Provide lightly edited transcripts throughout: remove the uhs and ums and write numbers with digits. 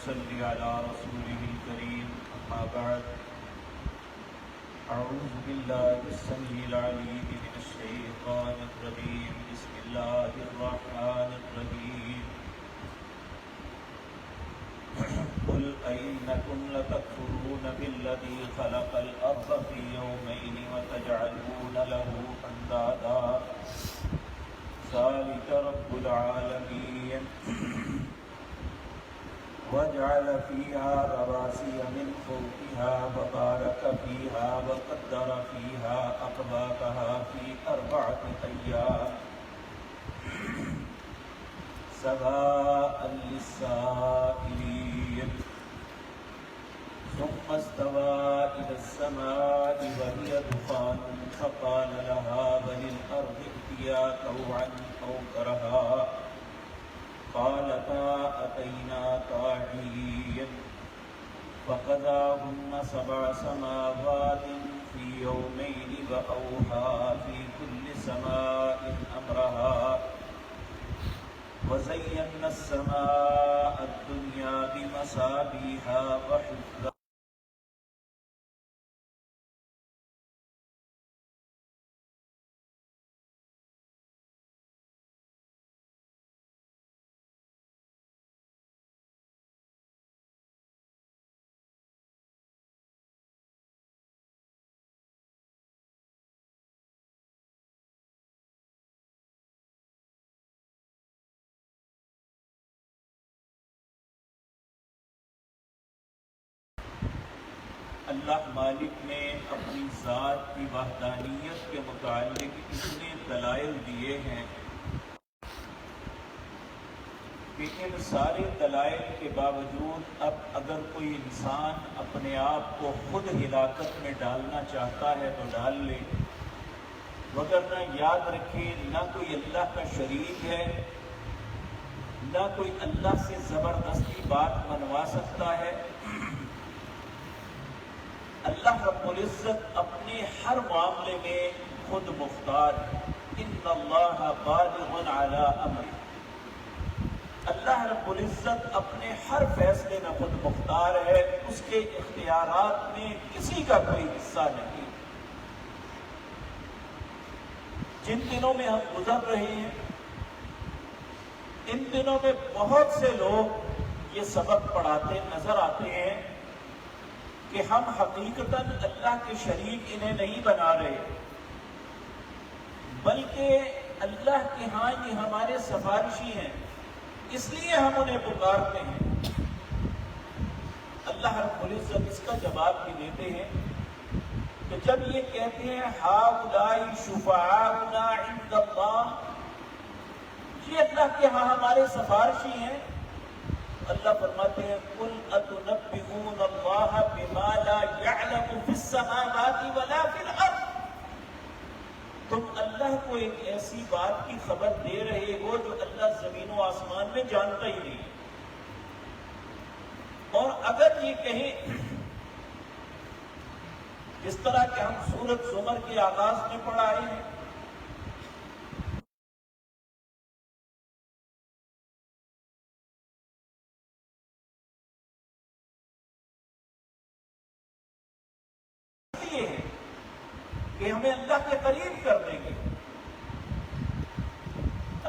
نصلي على رسوله الكريم أما بعد أعوذ بالله السميع العليم من الشيطان الرجيم بسم الله الرحمن الرحيم قل أئنكم لتكفرون بالذي خلق الأرض في يومين وتجعلون له أندادا ذلك رب العالمين وجعل فيها رواسي من فوقها وبارك فيها وقدر فيها أقواتها في 4 أيام سواء للسائلين ثم استوى إلى السماء وهي دخان فقال لها وللأرض ائتيا طوعا أو كرها قالتا أتينا طاعين فقضاهن 7 سماوات في يومين وأوحى في كل سماء أمرها وزينا السماء الدنيا بمصابيح وحفظا اللہ مالک نے اپنی ذات کی وحدانیت کے متعلق اتنے دلائل دیے ہیں کہ ان سارے دلائل کے باوجود اب اگر کوئی انسان اپنے آپ کو خود ہلاکت میں ڈالنا چاہتا ہے تو ڈال لے، وگرنہ یاد رکھے نہ کوئی اللہ کا شریک ہے، نہ کوئی اللہ سے زبردستی بات منوا سکتا ہے۔ اللہ رب العزت اپنے ہر معاملے میں خود مختار ہے۔ ان اللہ بالغ علی امرہ، اللہ رب العزت اپنے ہر فیصلے میں خود مختار ہے، اس کے اختیارات میں کسی کا کوئی حصہ نہیں۔ جن دنوں میں ہم گزر رہے ہیں ان دنوں میں بہت سے لوگ یہ سبق پڑھاتے نظر آتے ہیں کہ ہم حقیقتاً اللہ کے شریک انہیں نہیں بنا رہے، بلکہ اللہ کے ہاں یہ ہمارے سفارشی ہیں، اس لیے ہم انہیں پکارتے ہیں۔ اللہ رب العزت اس کا جواب بھی دیتے ہیں کہ جب یہ کہتے ہیں ہؤلاء شفعاؤنا عند اللہ، یہ اللہ کے ہاں ہمارے سفارشی ہیں، اللہ فرماتے ہیں قل اتنبئون اللہ بما لا يعلم في السماوات ولا في الارض، تم اللہ کو ایک ایسی بات کی خبر دے رہے ہو جو اللہ زمین و آسمان میں جانتا ہی نہیں۔ اور اگر یہ کہیں جس طرح کہ ہم سورۃ زمر کے آغاز میں پڑھائے ہیں کہ ہمیں اللہ کے قریب کر دیں گے،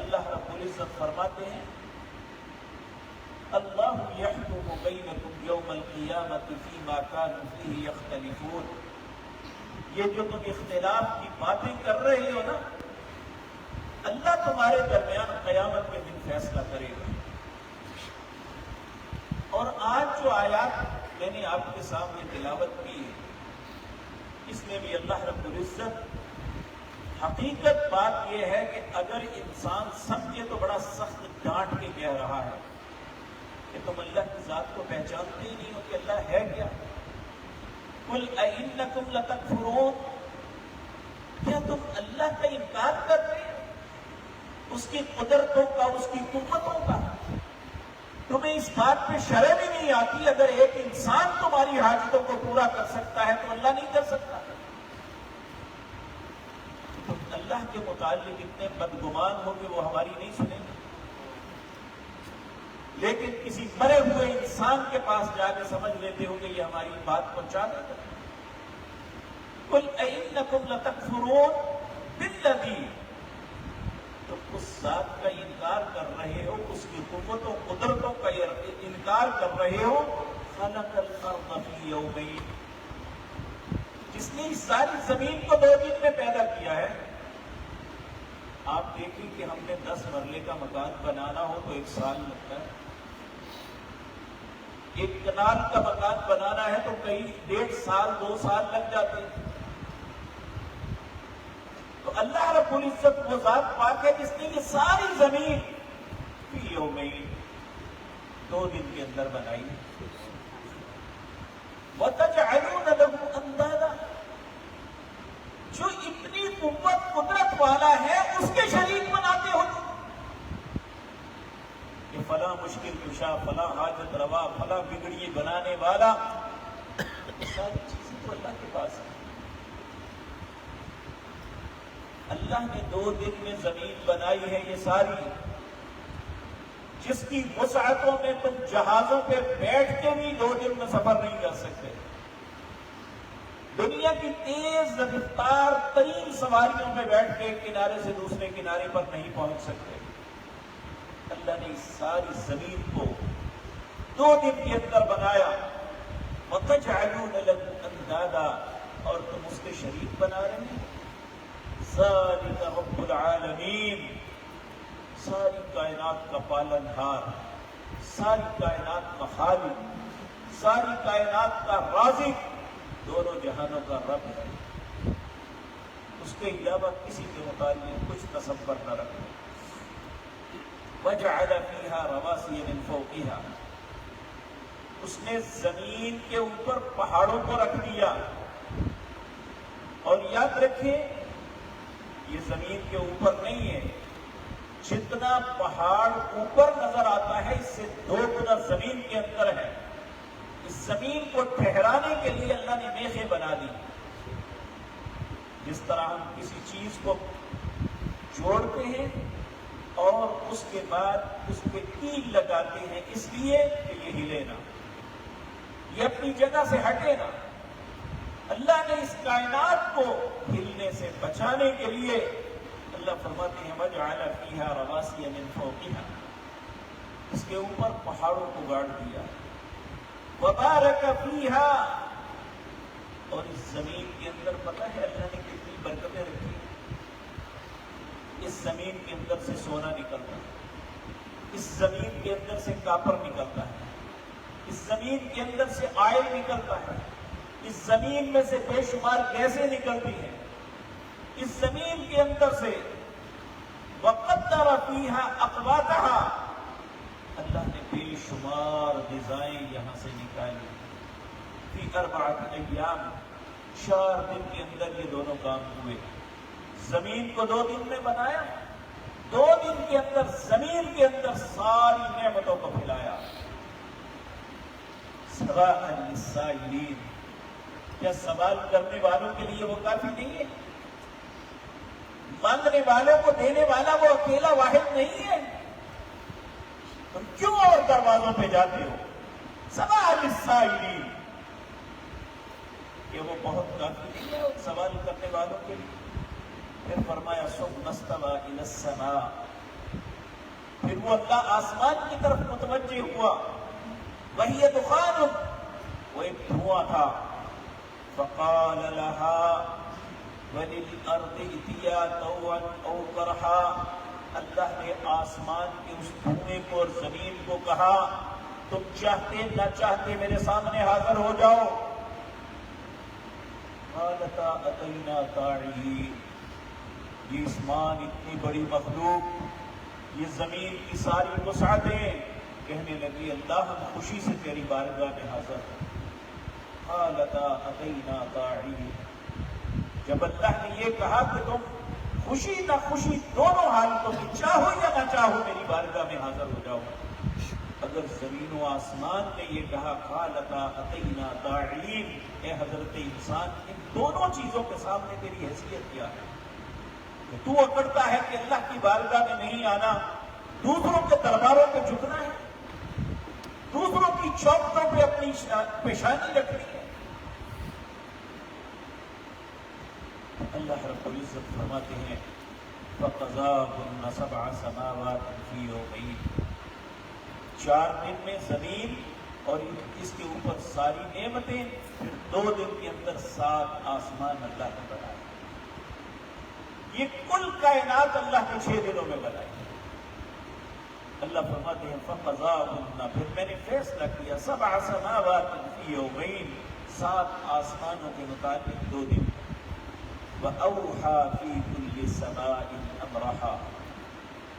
اللہ رب العزت فرماتے ہیں اللہ یحکم بینکم یوم القیامۃ فیما کانوا فیہ یختلفون، یہ جو تم اختلاف کی باتیں کر رہے ہو نا، اللہ تمہارے درمیان قیامت کے دن فیصلہ کرے گا۔ اور آج جو آیات میں نے آپ کے سامنے تلاوت کی ہے اس میں بھی اللہ رب العزت حقیقت بات یہ ہے کہ اگر انسان سمجھے تو بڑا سخت ڈانٹ کے کہہ رہا ہے کہ تم اللہ کی ذات کو پہچانتے ہی نہیں ہو کہ اللہ ہے کیا۔ قل ائنکم لتکفرون، کیا تم اللہ کا انکار کرتے ہیں، اس کی قدرتوں کا، اس کی قوتوں کا؟ تمہیں اس بات پہ شرم ہی نہیں آتی اگر ایک انسان تمہاری حاجتوں کو پورا کر سکتا ہے تو اللہ نہیں کر سکتا؟ تم اللہ کے متعلق اتنے بدگمان ہو کہ وہ ہماری نہیں سنیں گے۔ لیکن کسی مرے ہوئے انسان کے پاس جا کے سمجھ لیتے ہو کہ یہ ہماری بات پہنچا دے گا. قُلْ أَإِنَّكُمْ لَتَكْفُرُونَ بِالَّذِي، تم اس ذات کا انکار کر رہے ہو، اس کی قوتوں قدرتوں کا انکار کر رہے ہو، خَلَقَ الْأَرْضَ فِي يَوْمَيْنِ، جس نے اس ساری زمین کو 2 دن میں پیدا کیا ہے. آپ دیکھیں کہ ہم نے 10 مرلے کا مکان بنانا ہو تو 1 سال لگتا ہے. 1 کنال کا مکان بنانا ہے تو کئی 1.5 سال 2 سال لگ جاتے ہیں. تو اللہ رب العزت وہ ذات پاک ہے جس نے یہ ساری زمین فی یومین 2 دن کے اندر بنائی. وَتَجْعَلُونَ لَهُ أَنْدَادًا، جو اتنی قوت قدرت والا ہے اس کے شریک بناتے ہو. کہ فلاں مشکل کشا، فلاں حاجت روا، فلاں بگڑی بنانے والا، ساری چیزیں تو اللہ کے پاس ہیں. اللہ نے 2 دن میں زمین بنائی ہے یہ ساری، جس کی وسعتوں میں تم جہازوں پہ بیٹھ کے بھی 2 دن میں سفر نہیں کر سکتے. دنیا کی تیز رفتار ترین سواریوں میں بیٹھ کے ایک کنارے سے دوسرے کنارے پر نہیں پہنچ سکتے. اللہ نے اس ساری زمین کو 2 دن کے اندر بنایا. وَتَجْعَلُونَ لَهُ أَنْدَادًا، اور تم اس کے شریک بنا رہے ہیں. ذَلِكَ رَبُّ الْعَالَمِينَ، ساری کائنات کا پالنہار، ساری کائنات کا خالق، ساری کائنات کا رازق، دونوں جہانوں کا رب ہے. اس کے علاوہ کسی کے متعلق کچھ تصور نہ رکھو. وَجَعَلَ فِيهَا رَوَاسِيَ مِن فَوْقِهَا، اس نے زمین کے اوپر پہاڑوں کو رکھ دیا. اور یاد رکھیں یہ زمین کے اوپر نہیں ہے، جتنا پہاڑ اوپر نظر آتا ہے اس سے 2 گنا زمین کے اندر ہے. اس زمین کو ٹھہرانے کے لیے اللہ نے میخیں بنا دی. جس طرح ہم کسی چیز کو جوڑتے ہیں اور اس کے بعد اس پہ کیل لگاتے ہیں اس لیے کہ یہ ہلے نہ، یہ اپنی جگہ سے ہٹے نہ. اللہ نے اس کائنات کو ہلنے سے بچانے کے لیے اللہ فرماتے ہیں وَجَعَلَ فِيهَا رَوَاسِيَ مِن فَوْقِهَا، اس کے اوپر پہاڑوں کو گاڑ دیا. وَبَارَكَ فِيهَا، اور اس زمین کے اندر پتہ ہے اللہ نے کتنی برکتیں رکھی. اس زمین کے اندر سے سونا نکلتا ہے، اس زمین کے اندر سے کاپر نکلتا ہے، اس زمین کے اندر سے آئل نکلتا ہے، اس زمین میں سے بے شمار گیسیں نکلتی ہیں. اس زمین کے اندر سے وَقَدَّرَ فِيهَا أَقْوَاتَهَا، اللہ نے بے شمار غذائیں یہاں سے نکالی. فی 4 ایام، 4 دن کے اندر یہ دونوں کام ہوئے. زمین کو 2 دن میں بنایا، 2 دن کے اندر زمین کے اندر ساری نعمتوں کو پھیلایا. سواء للسائلین، کیا سوال کرنے والوں کے لیے وہ کافی نہیں ہے؟ مانگنے والوں کو دینے والا وہ اکیلا واحد نہیں ہے؟ تم کیوں اور دروازوں پہ جاتے ہو؟ سواء للسائلین، کہ وہ بہت کافی نہیں ہے سوال کرنے والوں کے لیے؟ پھر فرمایا ثم استوى الى السماء، پھر وہ اللہ آسمان کی طرف متوجہ ہوا. وهي دخان، وہ ایک دھواں تھا. فقال لها وللارض ائتيا طوعا او كرها، اللہ نے آسمان کے اس دھوئیں کو اور زمین کو کہا تم چاہتے نہ چاہتے میرے سامنے حاضر ہو جاؤ. قالتا اتینا طاعین، یہ آسمان اتنی بڑی مخلوق، یہ زمین کی ساری وسعتیں، کہنے لگی اللہ ہم خوشی سے تیری بارگاہ میں حاضر ہیں. قالتا اتینا طاعین، جب اللہ نے یہ کہا کہ تم خوشی نہ خوشی دونوں حالتوں میں چاہو یا نہ چاہو میری بارگاہ میں حاضر ہو جاؤ. اگر زمین و آسمان نے یہ کہا قالتا اتینا طاعین، اے حضرت انسان ان دونوں چیزوں کے سامنے تیری حیثیت کیا ہے کہ تو اکڑتا ہے کہ اللہ کی بارگاہ میں نہیں آنا، دوسروں کے درباروں پہ جھکنا ہے؟ دوسروں کی چوکھٹوں پہ اپنی پیشانی رکھنی ہے. اللہ رب العزت فرماتے ہیں فَقَضَاهُنَّ سَبْعَ سَمَاوَاتٍ فِي يَوْمَيْنِ. 4 دن میں زمین اور اس کے اوپر ساری نعمتیں، پھر 2 دن کے اندر 7 آسمان اللہ نے بنائے. یہ کل کائنات اللہ نے 6 دنوں میں بنائی. اللہ فرماتے ہیں فَقَضَاهُنَّ، پھر میں نے فیصلہ کیا 7 سماوات فی یومین، 7 آسمانوں کے متعلق 2 دن. وَأَوْحَى فِي كُلِّ سَمَاءٍ أَمْرَهَا،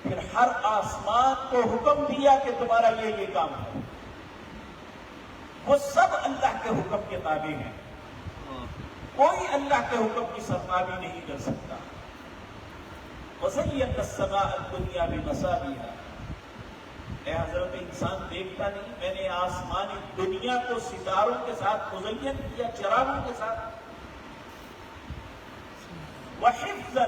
پھر ہر آسمان کو حکم دیا کہ تمہارا یہ کام ہے. وہ سب اللہ کے حکم کے تابع ہیں، کوئی اللہ کے حکم کی سرتابی نہیں کر سکتا. وَزَيَّنَّا السَّمَاءَ الدُّنْيَا بِمَصَابِيحَ، اے حضرت انسان دیکھتا نہیں میں نے آسمانی دنیا کو ستاروں کے ساتھ مزین کیا، چراغوں کے ساتھ. وَحِفْظًا،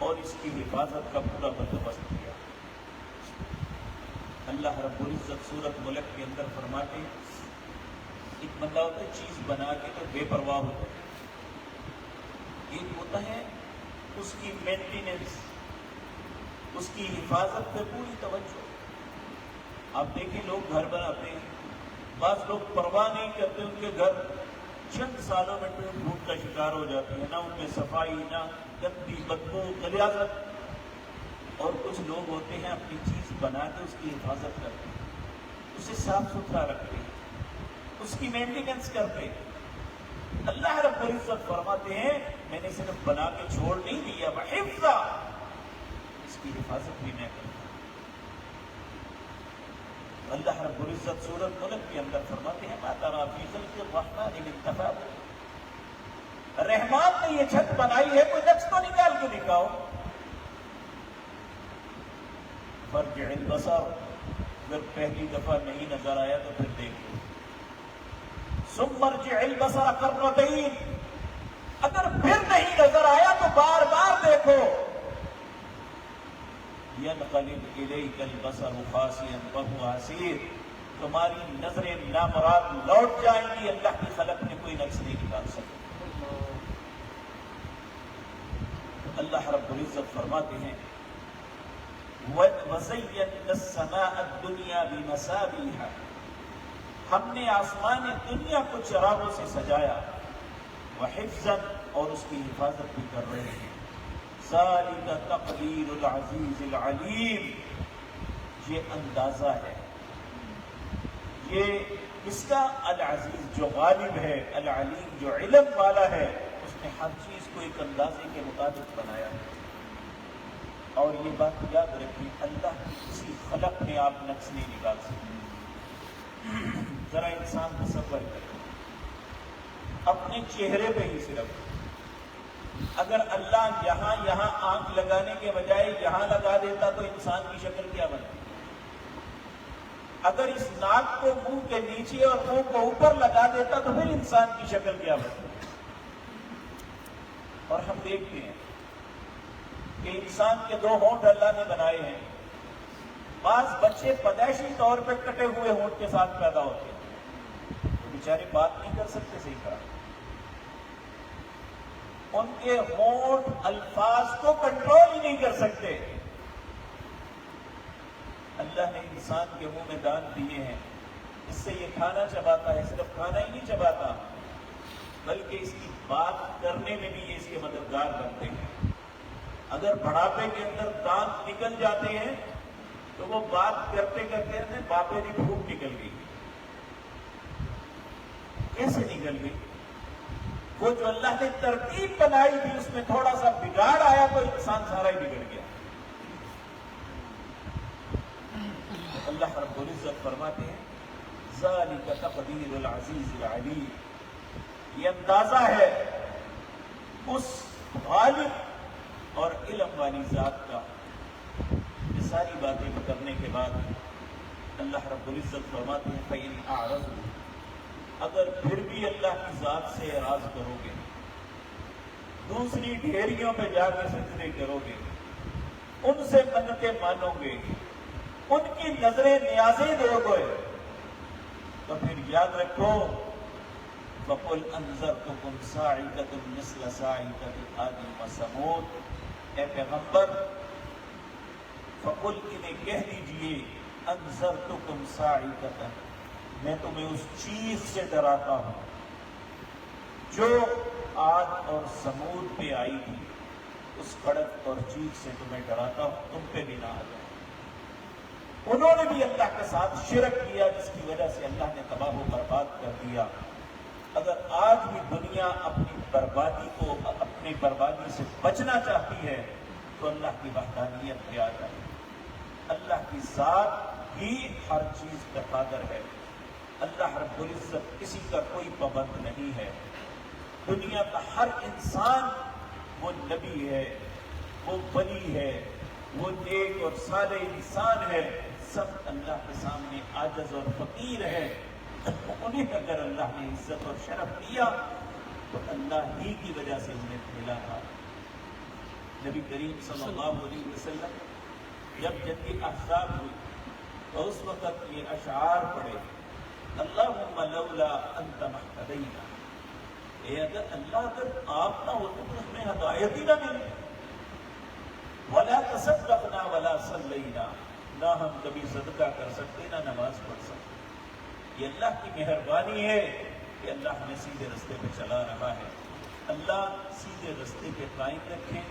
اور اس کی حفاظت کا پورا بندوبست کیا. اللہ رب العزت سورۃ ملک کے اندر فرماتے ہیں ایک بندہ ہوتا ہے چیز بنا کے تو بے پرواہ ہوتا ہے، ایک ہوتا ہے اس کی مینٹیننس، اس کی حفاظت پہ پوری توجہ. آپ دیکھیں لوگ گھر بناتے ہیں، بعض لوگ پرواہ نہیں کرتے، ان کے گھر چند سالوں میں ٹوٹ پھوٹ کا شکار ہو جاتی ہے، نہ ان میں صفائی، نہ گندی بدبو غلیاظت. اور کچھ لوگ ہوتے ہیں اپنی چیز بنا کے اس کی حفاظت کرتے ہیں، اسے صاف ستھرا رکھتے ہیں، اس کی مینٹیننس کرتے ہیں. اللہ رب العزت فرماتے ہیں میں نے صرف بنا کے چھوڑ نہیں دیا، وحفظا، اس کی حفاظت بھی میں کرتا ہوں. اللہ رب العزت سورۃ ملک کے اندر فرماتے ہیں ما تری فی خلق الرحمن من تفاوت، رحمان نے یہ چھت بنائی ہے، کوئی نقص تو نکال کے دکھاؤ. فارجع البصر، اگر پہلی دفعہ نہیں نظر آیا تو پھر دیکھو. ثم ارجع البصر کرتین، اگر پھر نہیں نظر آیا تو بار بار دیکھو. ينقلب إليك البصر خاسئا وهو حسير، تمہاری نظریں نامراد لوٹ جائیں گی، اللہ کی خلق میں کوئی نقص نہیں نکال سکے. اللہ رب العزت فرماتے ہیں وَزَيَّنَّا السَّمَاءَ الدُّنْيَا بِمَصَابِيحَ، ہم نے آسمان دنیا کو چراغوں سے سجایا. وَحِفْظًا، اور اس کی حفاظت بھی کر رہے ہیں. ذَلِكَ تَقْدِيرُ الْعَزِيزِ الْعَلِيمِ، یہ اندازہ ہے، یہ اس کا العزیز جو غالب ہے، العلیم جو علم والا ہے، اس نے ہر چیز کو ایک اندازے کے مطابق بنایا ہے. اور یہ بات یاد رکھیں اللہ کی کسی خلق میں آپ نقص نہیں نکال سکتے. ذرا انسان تصور کرے اپنے چہرے پہ ہی صرف اگر اللہ یہاں آنکھ لگانے کے بجائے یہاں لگا دیتا تو انسان کی شکل کیا بنتی؟ اگر اس ناک کو منہ کے نیچے اور منہ کو اوپر لگا دیتا تو پھر انسان کی شکل کیا بنتی؟ اور ہم دیکھتے ہیں کہ انسان کے 2 ہونٹ اللہ نے بنائے ہیں. بعض بچے پیدائشی طور پہ کٹے ہوئے ہونٹ کے ساتھ پیدا ہوتے ہیں، وہ بیچارے بات نہیں کر سکتے صحیح طرح، ان کے ہونٹ الفاظ کو کنٹرول ہی نہیں کر سکتے. اللہ نے انسان کے منہ میں دانت دیے ہیں، اس سے یہ کھانا چباتا ہے، صرف کھانا ہی نہیں چباتا بلکہ اس کی بات کرنے میں بھی یہ اس کے مددگار بنتے ہیں. اگر بڑھاپے کے اندر دانت نکل جاتے ہیں تو وہ بات کرتے کرتے باپے کی بھوک نکل گئی. کیسے نکل گئی؟ وہ جو اللہ نے ترتیب بنائی تھی اس میں تھوڑا سا بگاڑ آیا تو انسان سارا ہی بگڑ گیا. اللہ رب العزت فرماتے ہیں ذَلِكَ تَقْدِيرُ الْعَزِيزِ الْعَلِيمِ، یہ اندازہ ہے اس غالب اور علم والی ذات کا. یہ ساری باتیں کرنے کے بعد اللہ رب العزت فرماتے ہیں فَإِنْ أَعْرَضُوا، اگر پھر بھی اللہ کی ذات سے اعراض کرو گے، دوسری ڈھیریوں پہ جا کے سجدے کرو گے، ان سے منتیں مانو گے، ان کی نظریں نیازیں ہو گئے، تو پھر یاد رکھو وَقُلْ أَنذَرْتُكُمْ صَاعِقَةً مِثْلَ صَاعِقَةِ عَادٍ وَثَمُودَ، اے پیغمبر فَقُلْ انہیں کہہ دیجئے أَنذَرْتُكُمْ صَاعِقَةً، میں تمہیں اس چیز سے ڈراتا ہوں جو عاد اور سمود پہ آئی تھی، اس کڑک اور چیز سے تمہیں ڈراتا ہوں، تم پہ بھی نہ آ جائے۔ انہوں نے بھی اللہ کے ساتھ شرک کیا، جس کی وجہ سے اللہ نے تباہ و برباد کر دیا۔ اگر آج بھی دنیا اپنی بربادی سے بچنا چاہتی ہے تو اللہ کی وحدانیت پہ آ جائے۔ اللہ کی ذات ہی ہر چیز کا قادر ہے، اللہ رب العزت کسی کا کوئی پابند نہیں ہے۔ دنیا کا ہر انسان وہ نبی ہے، وہ ولی ہے، وہ نیک اور صالح انسان ہے، سب اللہ کے سامنے عاجز اور فقیر ہے۔ انہیں اگر اللہ نے عزت اور شرف دیا تو اللہ ہی کی وجہ سے انہیں ملا تھا۔ نبی کریم صلی اللہ علیہ وسلم جب جنگ احزاب ہوئی تو اس وقت یہ اشعار پڑھے، اللہم لولا انت مہتدینا، اگر آپ نہ ہوتے تو ہمیں ہدایت ہی نہ ملی، ولا تصدقنا ولا صلینا، نہ ہم کبھی صدقہ کر سکتے نہ نماز پڑھ سکتے۔ یہ اللہ کی مہربانی ہے کہ اللہ ہمیں سیدھے رستے پہ چلا رہا ہے۔ اللہ سیدھے رستے پہ قائم رکھے،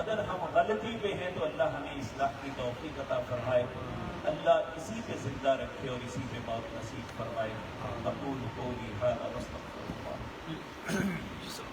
اگر ہم غلطی پہ ہیں تو اللہ ہمیں اصلاح کی توفیق عطا فرمائے، اللہ اسی پہ زندہ رکھے اور اسی پہ موت نصیب فرمائے۔ اقول قولی ھذا واستغفر اللہ۔